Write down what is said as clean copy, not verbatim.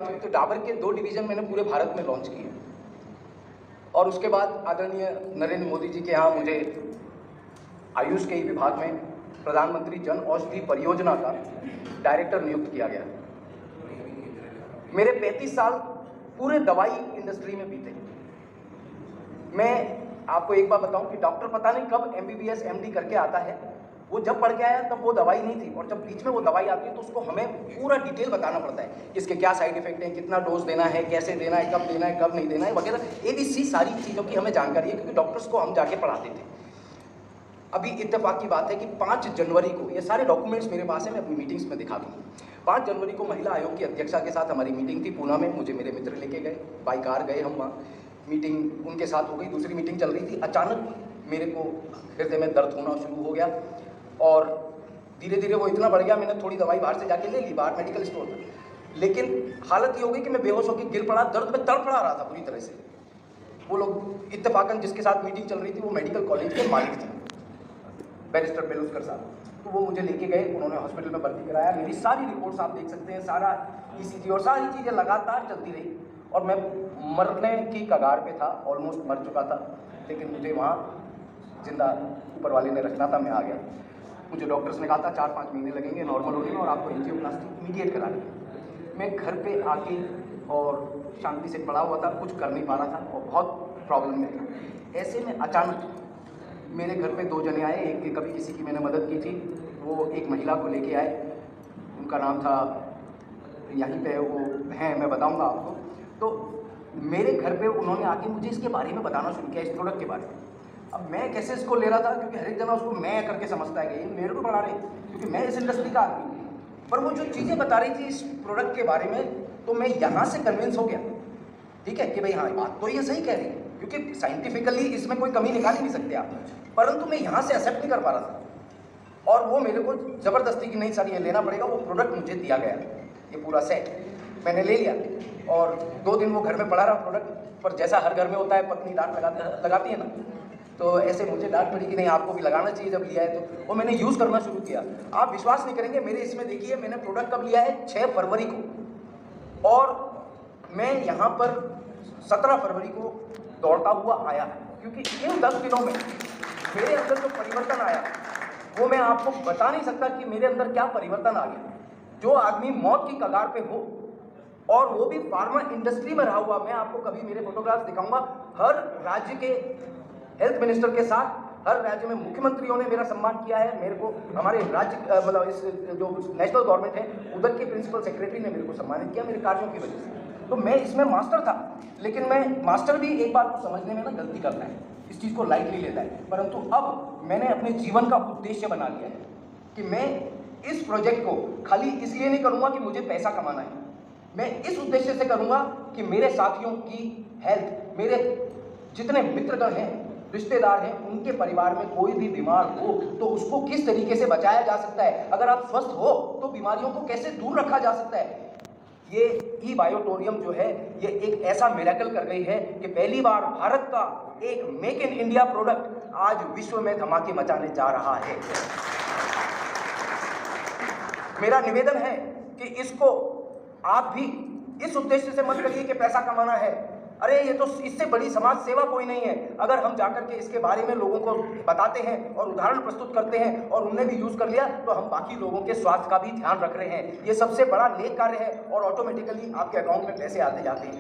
हुई तो डाबर के 2 डिवीज़न मैंने पूरे भारत में लॉन्च किए और उसके बाद आदरणीय नरेंद्र मोदी जी के यहाँ मुझे आयुष के ही विभाग में प्रधानमंत्री जन औषधि परियोजना का डायरेक्टर नियुक्त किया गया। मेरे 35 साल पूरे दवाई इंडस्ट्री में बीते। मैं आपको एक बात बताऊं कि डॉक्टर पता नहीं कब MBBS MD करके आता है, वो जब पढ़ के आया तब वो दवाई नहीं थी, और जब बीच में वो दवाई आती है तो उसको हमें पूरा डिटेल बताना पड़ता है, इसके क्या साइड इफेक्ट हैं, कितना डोज देना है, कैसे देना है, कब देना है, कब नहीं देना है वगैरह ABC सारी चीज़ों की हमें जानकारी है, क्योंकि डॉक्टर्स को हम जाके पढ़ाते थे। अभी इत्तेफाक की बात है कि 5 जनवरी को ये सारे डॉक्यूमेंट्स मेरे पास है, मैं अपनी मीटिंग्स में दिखा दूँगा। 5 जनवरी को महिला आयोग की अध्यक्षा के साथ हमारी मीटिंग थी पूना में, मुझे मेरे मित्र लेके गए, बाई कार गए हम वहाँ, मीटिंग उनके साथ हो गई, दूसरी मीटिंग चल रही थी। अचानक मेरे को हृदय में दर्द होना शुरू हो गया और धीरे धीरे वो इतना बढ़ गया, मैंने थोड़ी दवाई बाहर से जाके ले ली, बाहर मेडिकल स्टोर था, लेकिन हालत ये हो गई कि मैं बेहोश होकर गिर पड़ा, दर्द में तड़फड़ा रहा था पूरी तरह से। वो लोग इत्तेफाकन जिसके साथ मीटिंग चल रही थी वो मेडिकल कॉलेज के मालिक थे, बैरिस्टर बेलुस्कर साहब, तो वो मुझे लेके गए, उन्होंने हॉस्पिटल में भर्ती कराया। मेरी सारी रिपोर्ट्स आप देख सकते हैं, सारा ECG और सारी चीज़ें लगातार चलती रही और मैं मरने की कगार पे था, ऑलमोस्ट मर चुका था, लेकिन मुझे वहाँ जिंदा ऊपर वाले ने रखना था, मैं आ गया। मुझे डॉक्टर्स ने कहा था 4-5 महीने लगेंगे नॉर्मल होने में और आपको एंजियोप्लास्टी इमीडिएट करानी है। मैं घर पे आके और शांति से पड़ा हुआ था, कुछ कर नहीं पा रहा था और बहुत प्रॉब्लम में था। ऐसे में अचानक मेरे घर पे 2 जने आए, एक कभी किसी की मैंने मदद की थी, वो एक महिला को लेके आए, उनका नाम था, यहीं पे वो हैं, मैं बताऊंगा आपको। तो मेरे घर पे उन्होंने आके मुझे इसके बारे में बताना शुरू किया, इस प्रोडक्ट के बारे में। अब मैं कैसे इसको ले रहा था, क्योंकि हर एक जना उसको मैं करके समझता है कि ये मेरे को पढ़ा रहे, क्योंकि मैं इस इंडस्ट्री का आदमी हूँ। पर वो जो चीज़ें बता रही थी इस प्रोडक्ट के बारे में, तो मैं यहाँ से कन्विंस हो गया, ठीक है, कि भाई हाँ बात तो ये सही कह रही है, क्योंकि साइंटिफिकली इसमें कोई कमी निकाल ही नहीं सकते आप, परंतु मैं यहाँ से एक्सेप्ट नहीं कर पा रहा था। और वो मेरे को ज़बरदस्ती की नहीं सर ये लेना पड़ेगा, वो प्रोडक्ट मुझे दिया गया, ये पूरा सेट मैंने ले लिया और 2 दिन वो घर में पड़ा रहा प्रोडक्ट। पर जैसा हर घर में होता है, पत्नी डांट लगाती है ना, तो ऐसे मुझे डांट पड़ी कि नहीं आपको भी लगाना चाहिए जब लिया है तो। वो मैंने यूज़ करना शुरू किया। आप विश्वास नहीं करेंगे, मेरे इसमें देखिए मैंने प्रोडक्ट कब लिया है, 6 फरवरी को, और मैं यहाँ पर 17 फरवरी को दौड़ता हुआ आया, क्योंकि इन 10 दिनों में मेरे अंदर जो परिवर्तन आया वो मैं आपको बता नहीं सकता कि मेरे अंदर क्या परिवर्तन आ गया। जो आदमी मौत की कगार पे हो और वो भी फार्मा इंडस्ट्री में रहा हुआ, मैं आपको कभी मेरे फोटोग्राफ्स दिखाऊंगा, हर राज्य के हेल्थ मिनिस्टर के साथ हर राज्य में मुख्यमंत्रियों ने मेरा सम्मान किया है। मेरे को हमारे राज्य मतलब इस जो नेशनल गवर्नमेंट है उधर के प्रिंसिपल सेक्रेटरी ने मेरे को सम्मानित किया मेरे कार्यों की वजह से। तो मैं इसमें मास्टर था, लेकिन मैं मास्टर भी एक बात को समझने में ना गलती करता है, इस चीज़ को लाइटली लेता है, परंतु अब मैंने अपने जीवन का उद्देश्य बना लिया है कि मैं इस प्रोजेक्ट को खाली इसलिए नहीं करूँगा कि मुझे पैसा कमाना है, मैं इस उद्देश्य से करूँगा कि मेरे साथियों की हेल्थ, मेरे जितने मित्रगण हैं, रिश्तेदार हैं, उनके परिवार में कोई भी बीमार हो तो उसको किस तरीके से बचाया जा सकता है, अगर आप स्वस्थ हो तो बीमारियों को कैसे दूर रखा जा सकता है। ये ई-बायोटोरियम जो है ये एक ऐसा मिरेकल कर गई है कि पहली बार भारत का एक मेक इन इंडिया प्रोडक्ट आज विश्व में धमाके मचाने जा रहा है। मेरा निवेदन है कि इसको आप भी इस उद्देश्य से मत करिए कि पैसा कमाना है, अरे ये तो इससे बड़ी समाज सेवा कोई नहीं है। अगर हम जाकर के इसके बारे में लोगों को बताते हैं और उदाहरण प्रस्तुत करते हैं और उनने भी यूज कर लिया तो हम बाकी लोगों के स्वास्थ्य का भी ध्यान रख रहे हैं। ये सबसे बड़ा नेक कार्य है और ऑटोमेटिकली आपके अकाउंट में पैसे आते जाते हैं।